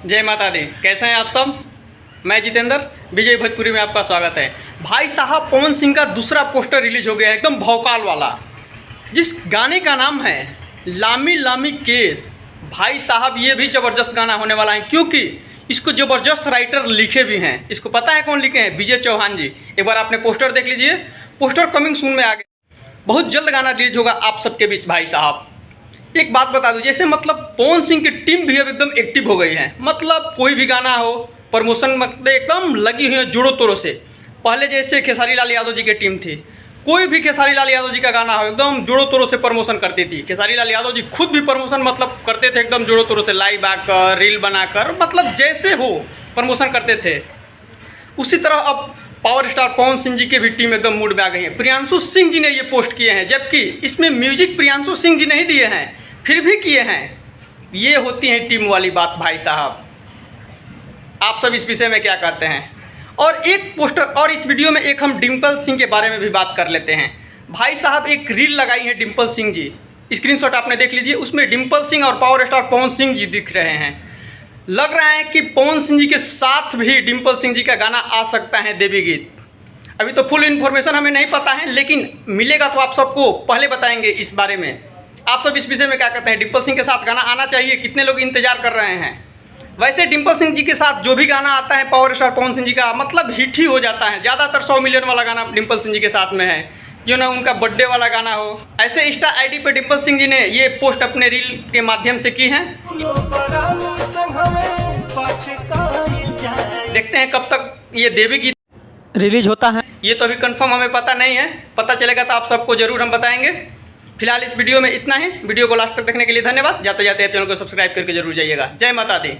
जय माता दी। कैसे हैं आप सब? मैं जितेंद्र, विजय भोजपुरी में आपका स्वागत है। भाई साहब पवन सिंह का दूसरा पोस्टर रिलीज हो गया है, एकदम भौकाल वाला, जिस गाने का नाम है लामी लामी केस। भाई साहब ये भी ज़बरदस्त गाना होने वाला है, क्योंकि इसको ज़बरदस्त राइटर लिखे भी हैं। इसको पता है कौन लिखे हैं? विजय चौहान जी। एक बार आपने पोस्टर देख लीजिए, पोस्टर कमिंग सून में आ गया। बहुत जल्द गाना रिलीज होगा आप सबके बीच। भाई साहब एक बात बता दूं, जैसे मतलब पवन सिंह की टीम भी अब एकदम एक्टिव हो गई है। मतलब कोई भी गाना हो, प्रमोशन मतलब एकदम लगी हुई है जोरों तोरों से। पहले जैसे खेसारी लाल यादव जी की टीम थी, कोई भी खेसारी लाल यादव जी का गाना हो एकदम जोरों तोरों से प्रमोशन करती थी। खेसारी लाल यादव जी खुद भी प्रमोशन मतलब करते थे एकदम जोरों तोरों से, लाइव आकर, रील बनाकर, मतलब जैसे हो प्रमोशन करते थे। उसी तरह अब पावर स्टार पवन सिंह जी की भी टीम एकदम मूड में आ गई है। प्रियांशु सिंह जी ने ये पोस्ट किए हैं, जबकि इसमें म्यूजिक प्रियांशु सिंह जी नहीं दिए हैं, फिर भी किए हैं। ये होती है टीम वाली बात। भाई साहब आप सब इस विषय में क्या कहते हैं? और एक पोस्टर और इस वीडियो में एक हम डिम्पल सिंह के बारे में भी बात कर लेते हैं। भाई साहब एक रील लगाई है डिम्पल सिंह जी, स्क्रीनशॉट आपने देख लीजिए। उसमें डिम्पल सिंह और पावर स्टार पवन सिंह जी दिख रहे हैं। लग रहा है कि पवन सिंह जी के साथ भी डिम्पल सिंह जी का गाना आ सकता है, देवी गीत। अभी तो फुल इन्फॉर्मेशन हमें नहीं पता है, लेकिन मिलेगा तो आप सबको पहले बताएंगे इस बारे में। आप सब इस विषय में क्या कहते हैं? डिम्पल सिंह के साथ गाना आना चाहिए? कितने लोग इंतजार कर रहे हैं? वैसे डिम्पल सिंह जी के साथ जो भी गाना आता है पावर स्टार पवन सिंह जी का, मतलब हिट ही हो जाता है। ज़्यादातर 100 मिलियन वाला गाना डिम्पल सिंह जी के साथ में है, क्यों ना उनका बर्थडे वाला गाना हो। ऐसे इंस्टा आईडी पे डिम्पल सिंह जी ने ये पोस्ट अपने रील के माध्यम से की है। देखते हैं कब तक ये देवी गीत रिलीज होता है। ये तो अभी कंफर्म हमें पता नहीं है, पता चलेगा तो आप सबको जरूर हम बताएंगे। फिलहाल इस वीडियो में इतना ही। वीडियो को लास्ट तक देखने के लिए धन्यवाद। जाते जाते आप चैनल को सब्सक्राइब करके जरूर जाइएगा। जय माता दी।